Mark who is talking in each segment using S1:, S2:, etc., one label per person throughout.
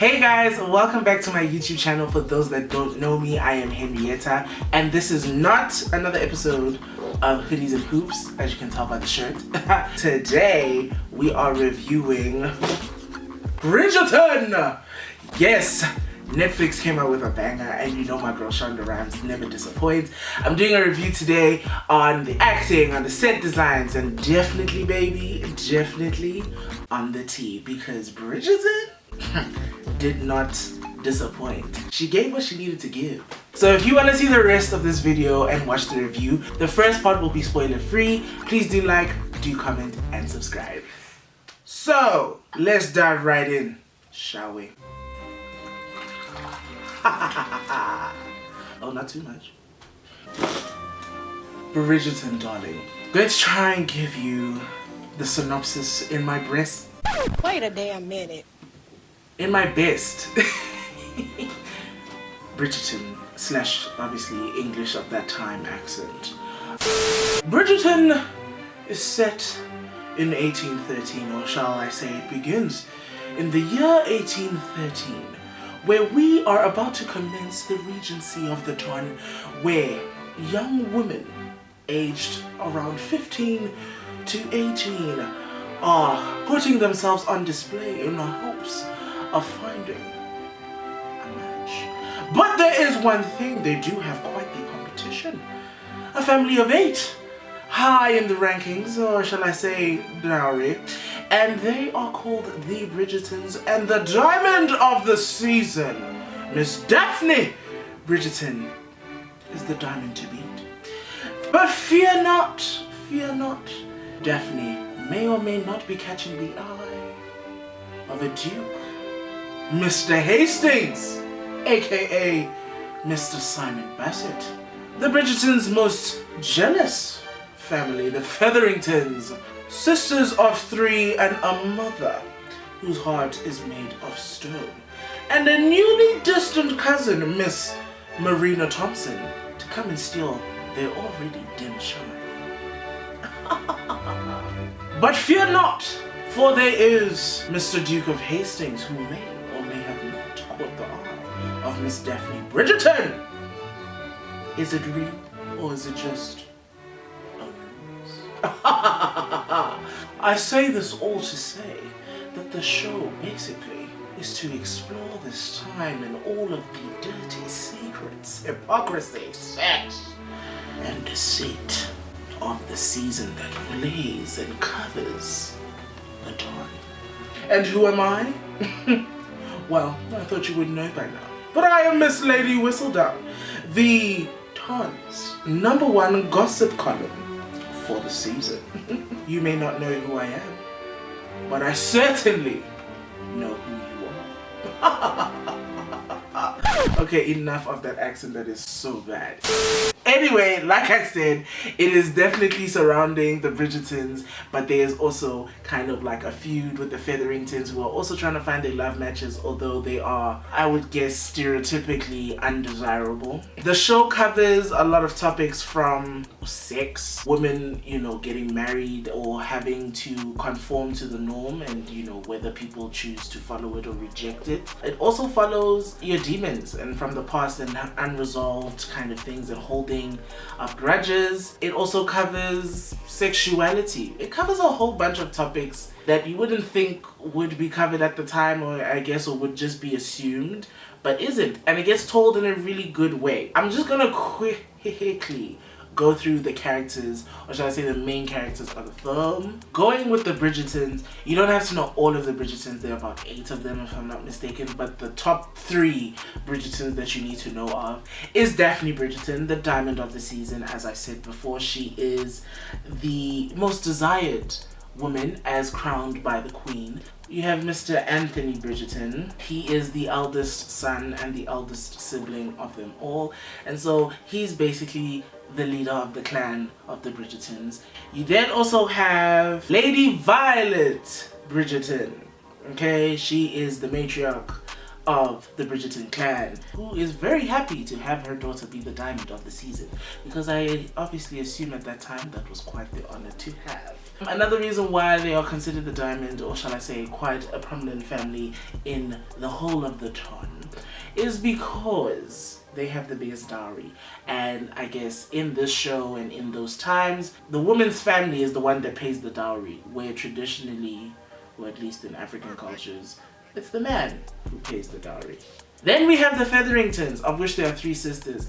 S1: Hey guys, welcome back to my YouTube channel. For those that don't know me, I am Henrietta, and this is not another episode of Hoodies and Hoops, as you can tell by the shirt. Today, we are reviewing Bridgerton! Yes, Netflix came out with a banger, and you know my girl Shonda Rhimes never disappoints. I'm doing a review today on the acting, on the set designs, and definitely, baby, definitely on the tea, because Bridgerton did not disappoint. She gave what she needed to give. So if you want to see the rest of this video and watch the review, the first part will be spoiler free. Please do like, do comment, and subscribe. So let's dive right in, shall we? Oh, not too much. Bridgerton, darling. Let's try and give you the synopsis in my breast.
S2: Wait a damn minute.
S1: In my best. Bridgerton slash obviously English of that time accent. Bridgerton is set in 1813, or shall I say it begins in the year 1813, where we are about to commence the regency of the Dawn, where young women aged around 15 to 18 are putting themselves on display in the hopes of finding a match. But there is one thing, they do have quite the competition. A family of 8, high in the rankings, or shall I say dowry, and they are called the Bridgertons, and the diamond of the season, Miss Daphne Bridgerton, is the diamond to beat. But fear not, Daphne may or may not be catching the eye of a duke, Mr. Hastings, aka Mr. Simon Bassett. The Bridgertons' most jealous family, the Featheringtons, sisters of 3 and a mother whose heart is made of stone, and a newly distant cousin, Miss Marina Thompson, to come and steal their already dim shine. But fear not, for there is Mr. Duke of Hastings, who may or may have not caught the eye of Miss Daphne Bridgerton. Is it real, or is it just a ruse? I say this all to say that the show basically is to explore this time and all of the dirty secrets, hypocrisy, sex, and deceit of the season that flays and covers the dawn. And who am I? Well, I thought you would know by now. But I am Miss Lady Whistledown, the Dawn's #1 gossip column for the season. You may not know who I am, but I certainly know who you are. Okay, enough of that accent, that is so bad. Anyway, like I said, it is definitely surrounding the Bridgertons, but there's also kind of like a feud with the Featheringtons, who are also trying to find their love matches, although they are, I would guess, stereotypically undesirable. The show covers a lot of topics from sex, women, you know, getting married or having to conform to the norm, and you know, whether people choose to follow it or reject it. It also follows your demons and from the past and unresolved kind of things and holding of grudges. It also covers sexuality. It covers a whole bunch of topics that you wouldn't think would be covered at the time, or I guess, or would just be assumed, but isn't. And it gets told in a really good way. I'm just gonna quickly go through the characters, or should I say the main characters of the film. Going with the Bridgertons, you don't have to know all of the Bridgertons. There are about 8 of them if I'm not mistaken, but the top 3 Bridgertons that you need to know of is Daphne Bridgerton, the diamond of the season. As I said before, she is the most desired woman as crowned by the Queen. You have Mr. Anthony Bridgerton. He is the eldest son and the eldest sibling of them all, and so he's basically the leader of the clan of the Bridgertons. You then also have Lady Violet Bridgerton. Okay, she is the matriarch of the Bridgerton clan, who is very happy to have her daughter be the diamond of the season, because I obviously assume at that time that was quite the honor to have. Another reason why they are considered the diamond, or shall I say quite a prominent family in the whole of the ton, is because they have the biggest dowry. And I guess in this show and in those times, the woman's family is the one that pays the dowry, where traditionally, or at least in African cultures, it's the man who pays the dowry. Then we have the Featheringtons, of which there are 3 sisters.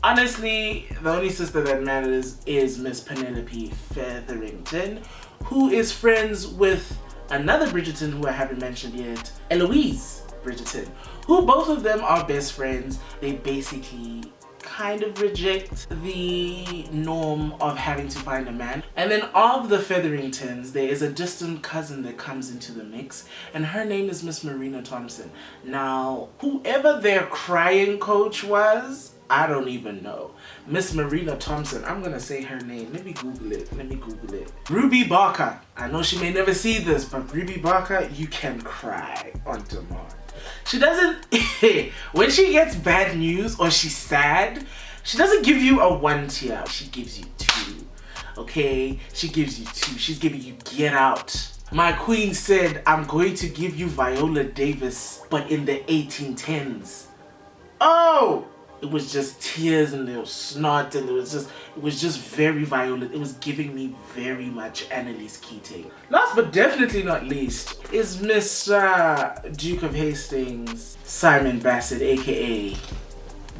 S1: Honestly, the only sister that matters is Miss Penelope Featherington, who is friends with another Bridgerton who I haven't mentioned yet, Eloise Bridgerton, who both of them are best friends. They basically kind of reject the norm of having to find a man. And then of the Featheringtons, there is a distant cousin that comes into the mix, and her name is Miss Marina Thompson. Now, whoever their crying coach was, I don't even know. Miss Marina Thompson, I'm gonna say her name. Let me Google it. Ruby Barker. I know she may never see this, but Ruby Barker, you can cry on demand. She doesn't, when she gets bad news or she's sad, she doesn't give you a 1 tear. She gives you 2, okay? She gives you 2. She's giving you Get Out. My queen said, I'm going to give you Viola Davis, but in the 1810s. Oh! It was just tears and there was snot and it was just very violent. It was giving me very much Annalise Keating. Last but definitely not least is Mr. Duke of Hastings, Simon Bassett, aka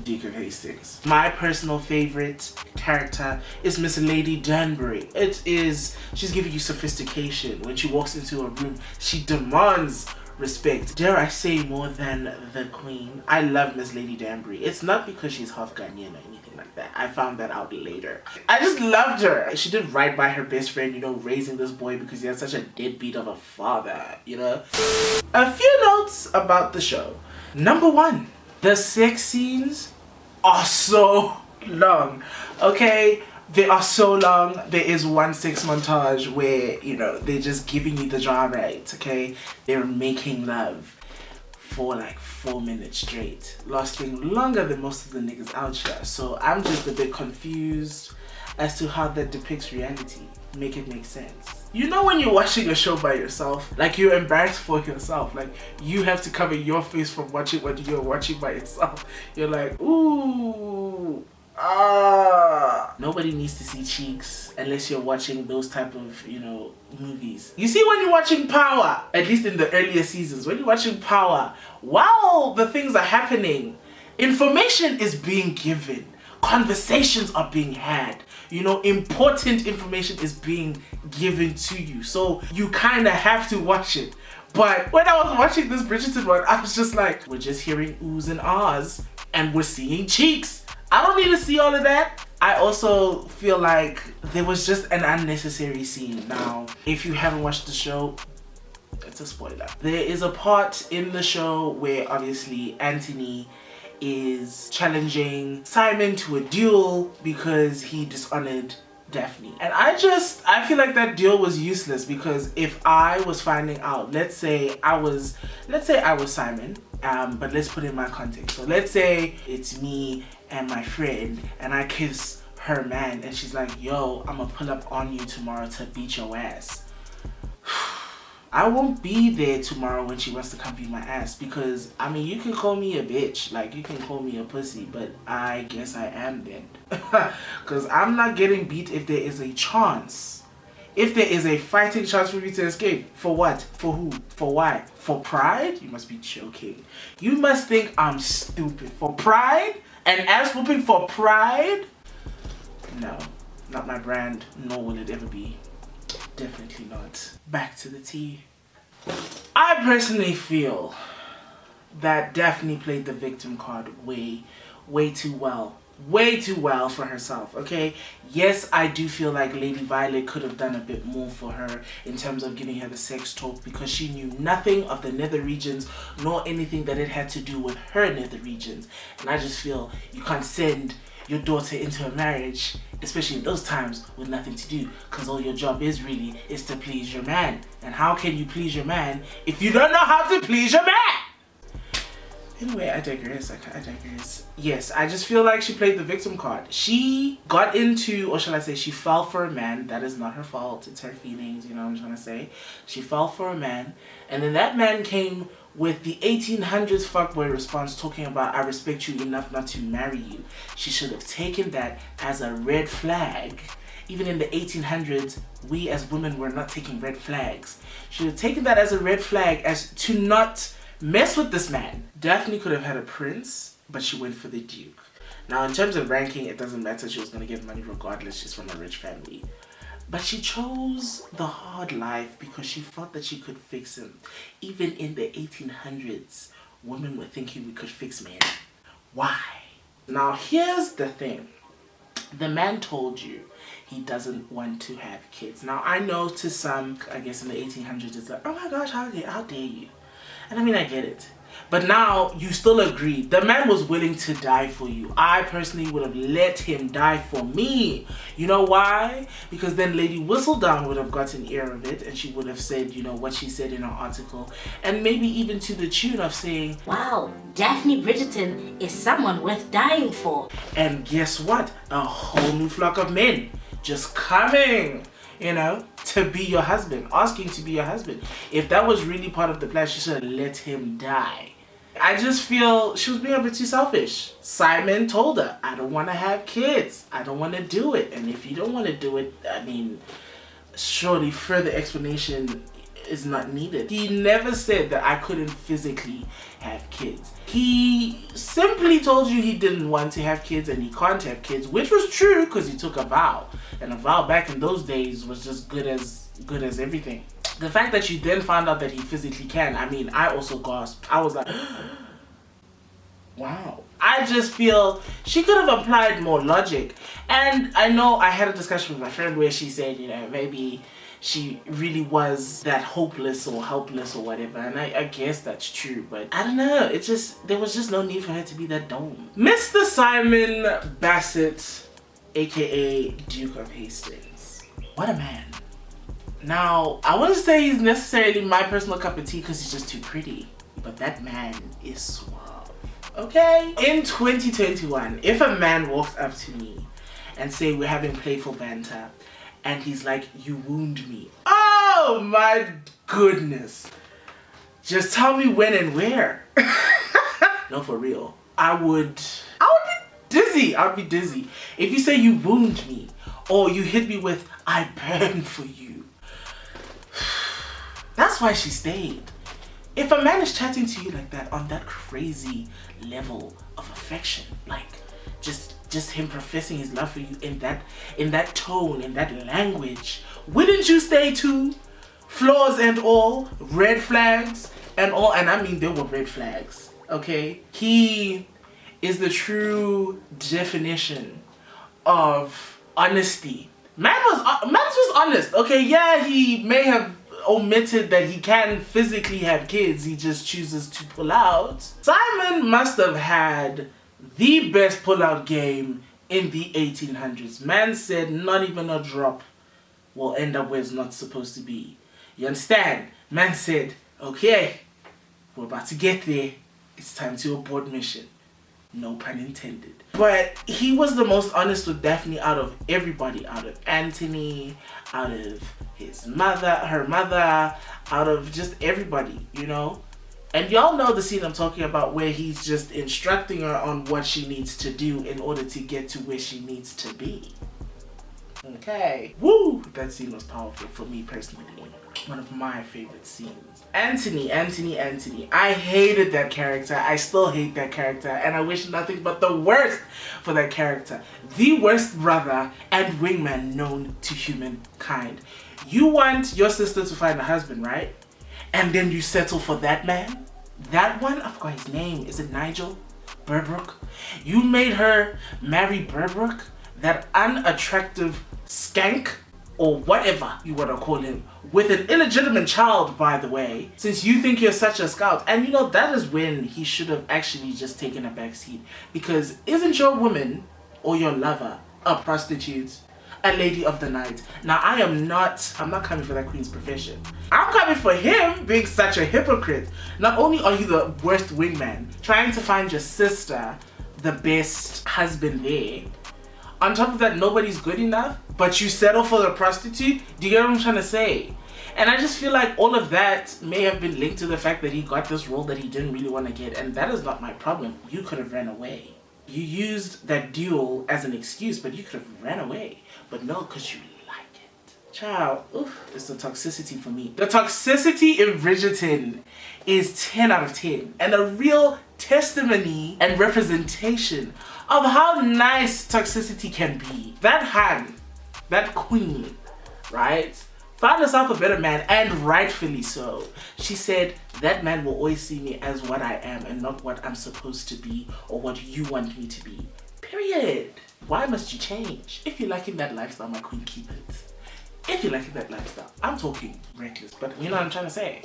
S1: Duke of Hastings. My personal favorite character is Miss Lady Danbury. She's giving you sophistication. When she walks into a room, she demands respect. Dare I say more than the queen? I love Miss Lady Danbury. It's not because she's half Ghanaian or anything like that. I found that out later. I just loved her. She did right by her best friend, you know, raising this boy because he had such a deadbeat of a father, you know. A few notes about the show. Number 1, the sex scenes are so long, okay? They are so long. There is one sex montage where, you know, they're just giving you the jaw right, okay? They're making love for like 4 minutes straight, lasting longer than most of the niggas out here. So I'm just a bit confused as to how that depicts reality. Make it make sense. You know when you're watching a show by yourself, like you're embarrassed for yourself, like you have to cover your face from watching what you're watching by yourself. You're like, ooh. Nobody needs to see cheeks unless you're watching those type of, you know, movies. You see, when you're watching Power, at least in the earlier seasons, when you're watching Power, while the things are happening, information is being given, conversations are being had, you know, important information is being given to you, so you kind of have to watch it. But when I was watching this Bridgerton one, I was just like, we're just hearing oohs and ahs and we're seeing cheeks. I don't need to see all of that. I also feel like there was just an unnecessary scene. Now, if you haven't watched the show, it's a spoiler. There is a part in the show where obviously Anthony is challenging Simon to a duel because he dishonored Daphne. And I feel like that deal was useless, because if I was finding out, let's say I was Simon, but let's put in my context. So let's say it's me and my friend and I kiss her man and she's like, yo, I'm gonna pull up on you tomorrow to beat your ass. I won't be there tomorrow when she wants to come beat my ass, because I mean, you can call me a bitch, like you can call me a pussy, but I guess I am then. Because I'm not getting beat if there is a chance. If there is a fighting chance for me to escape. For what? For who? For why? For pride? You must be joking. You must think I'm stupid. For pride? And ass whooping for pride? No, not my brand, nor will it ever be. Definitely not. Back to the tea. I personally feel that Daphne played the victim card way too well. Way too well for herself, okay? Yes, I do feel like Lady Violet could have done a bit more for her in terms of giving her the sex talk, because she knew nothing of the nether regions nor anything that it had to do with her nether regions. And I just feel you can't send your daughter into a marriage, especially in those times, with nothing to do, because all your job is to please your man. And how can you please your man if you don't know how to please your man? Anyway, I digress. I digress. Yes, I just feel like she played the victim card. She got into, or shall I say, she fell for a man. That is not her fault. It's her feelings, you know what I'm trying to say. She fell for a man. And then that man came with the 1800s fuckboy response talking about, I respect you enough not to marry you. She should have taken that as a red flag. Even in the 1800s, we as women were not taking red flags. She would have taken that as a red flag, as to not mess with this man. Daphne could have had a prince, but she went for the duke. Now, in terms of ranking, it doesn't matter. She was going to get money regardless. She's from a rich family. But she chose the hard life because she thought that she could fix him. Even in the 1800s, women were thinking we could fix men. Why? Now, here's the thing. The man told you he doesn't want to have kids. Now, I know to some, I guess in the 1800s, it's like, oh my gosh, how dare you? And I mean, I get it. But now, you still agree. The man was willing to die for you. I personally would have let him die for me. You know why? Because then Lady Whistledown would have gotten ear of it, and she would have said, you know, what she said in her article. And maybe even to the tune of saying,
S3: wow, Daphne Bridgerton is someone worth dying for.
S1: And guess what? A whole new flock of men just coming, you know, to be your husband, asking to be your husband. If that was really part of the plan, she should have let him die. I just feel she was being a bit too selfish. Simon told her, I don't want to have kids. I don't want to do it. And if you don't want to do it, I mean, surely further explanation is not needed. He never said that I couldn't physically have kids. He simply told you he didn't want to have kids and he can't have kids, which was true because he took a vow. And a vow back in those days was just good as everything. The fact that you then found out that he physically can, I mean, I also gasped. I was like, wow. I just feel she could have applied more logic. And I know I had a discussion with my friend where she said, you know, maybe she really was that hopeless or helpless or whatever. And I guess that's true, but I don't know. It just, there was just no need for her to be that dumb. Mr. Simon Bassett, aka Duke of Hastings. What a man. Now, I wouldn't say he's necessarily my personal cup of tea because he's just too pretty, but that man is suave, okay? In 2021, if a man walks up to me and say we're having playful banter and he's like, you wound me. Oh my goodness. Just tell me when and where. No, for real. I would be dizzy. I'd be dizzy. If you say you wound me or you hit me with, I burn for you. That's why she stayed. If a man is chatting to you like that on that crazy level of affection, like just him professing his love for you in that tone, in that language, wouldn't you stay too? Flaws and all, red flags and all, and I mean there were red flags, okay? He is the true definition of honesty. Man was honest, okay? Yeah, he may have omitted that he can physically have kids, he just chooses to pull out. Simon must have had the best pull-out game in the 1800s. Man said not even a drop will end up where it's not supposed to be. You understand? Man said, okay, we're about to get there. It's time to abort mission. No pun intended. But he was the most honest with Daphne out of everybody. Out of Anthony, out of his mother, her mother, out of just everybody, you know? And y'all know the scene I'm talking about where he's just instructing her on what she needs to do in order to get to where she needs to be. Okay. Woo! That scene was powerful for me personally. One of my favorite scenes. Anthony. I hated that character. I still hate that character. And I wish nothing but the worst for that character. The worst brother and wingman known to humankind. You want your sister to find a husband, right? And then you settle for that man? That one? I forgot his name. Is it Nigel Burbrook? You made her marry Burbrook? That unattractive skank? Or whatever you want to call him, with an illegitimate child, by the way, since you think you're such a scout. And you know, that is when he should have actually just taken a back seat. Because isn't your woman or your lover a prostitute? a lady of the night. Now I'm not coming for that queen's profession. I'm coming for him being such a hypocrite. Not only are you the worst wingman, trying to find your sister the best husband there, on top of that nobody's good enough, but you settle for the prostitute. Do you get what I'm trying to say? And I just feel like all of that may have been linked to the fact that he got this role that he didn't really want to get, and that is not my problem. You could have ran away. You used that duel as an excuse, but you could have ran away. But no, because you like it. Child, oof, it's the toxicity for me. The toxicity in Bridgerton is 10 out of 10. And a real testimony and representation of how nice toxicity can be. That Han, that queen, right, found herself a better man, and rightfully so. She said, that man will always see me as what I am and not what I'm supposed to be or what you want me to be. Period. Why must you change? If you're liking that lifestyle, my queen, keep it. If you're liking that lifestyle, I'm talking reckless, but you know what I'm trying to say.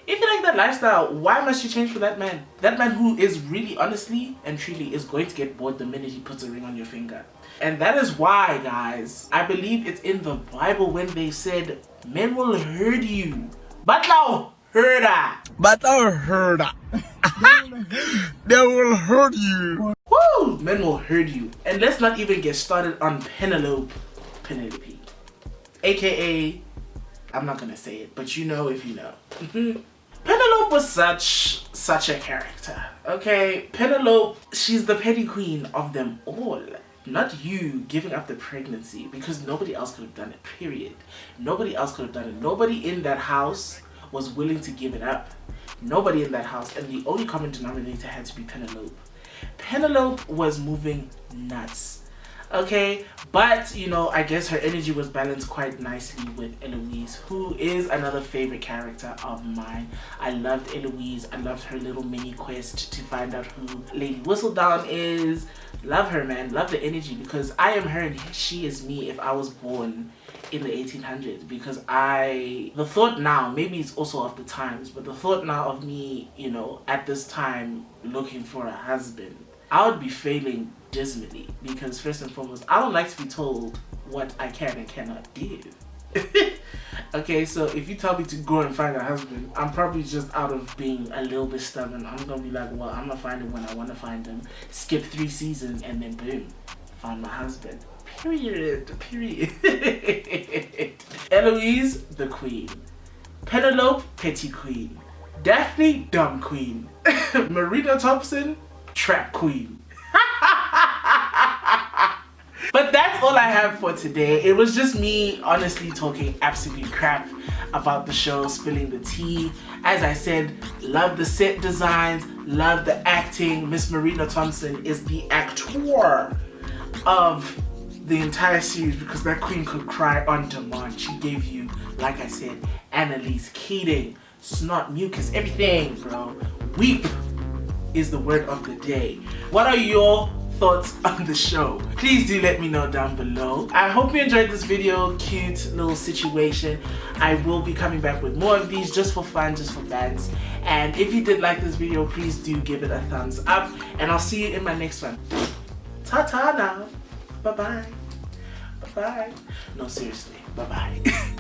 S1: If you like that lifestyle, why must you change for that man? That man who is really, honestly and truly is going to get bored the minute he puts a ring on your finger. And that is why, guys, I believe it's in the Bible when they said, men will hurt you, but now hurt her.
S4: But now hurt her. They will hurt you.
S1: Woo! Men will hurt you. And let's not even get started on Penelope, aka, I'm not gonna say it, but you know if you know. Penelope was such a character, okay? Penelope, she's the petty queen of them all. Not you giving up the pregnancy, because nobody else could have done it, period. Nobody else could have done it. Nobody in that house was willing to give it up. Nobody in that house, and the only common denominator had to be Penelope. Penelope was moving nuts. Okay, but you know, I guess her energy was balanced quite nicely with Eloise, who is another favorite character of mine. I loved Eloise. I loved her little mini quest to find out who Lady Whistledown is. Love her, man. Love the energy, because I am her and she is me if I was born in the 1800s. Because the thought now, maybe it's also of the times, but the thought now of me, you know, at this time looking for a husband, I would be failing dismally, because first and foremost, I don't like to be told what I can and cannot do. Okay, so if you tell me to go and find a husband, I'm probably just out of being a little bit stubborn. I'm gonna be like, well, I'm gonna find him when I want to find him, skip 3 seasons, and then boom, found my husband. Period. Eloise, the queen. Penelope, petty queen. Daphne, dumb queen. Marina Thompson, trap queen. But that's all I have for today. It was just me honestly talking absolute crap about the show, spilling the tea. As I said, love the set designs, love the acting. Miss Marina Thompson is the actor of the entire series, because that queen could cry on demand. She gave you, like I said, Annalise, Keating, snot, mucus, everything, bro. Weep is the word of the day. What are your thoughts on the show? Please do let me know down below. I hope you enjoyed this video, cute little situation. I will be coming back with more of these just for fun, just for bands. And if you did like this video, please do give it a thumbs up, and I'll see you in my next one. Ta-ta now. Bye-bye. Bye-bye. No, seriously. Bye-bye.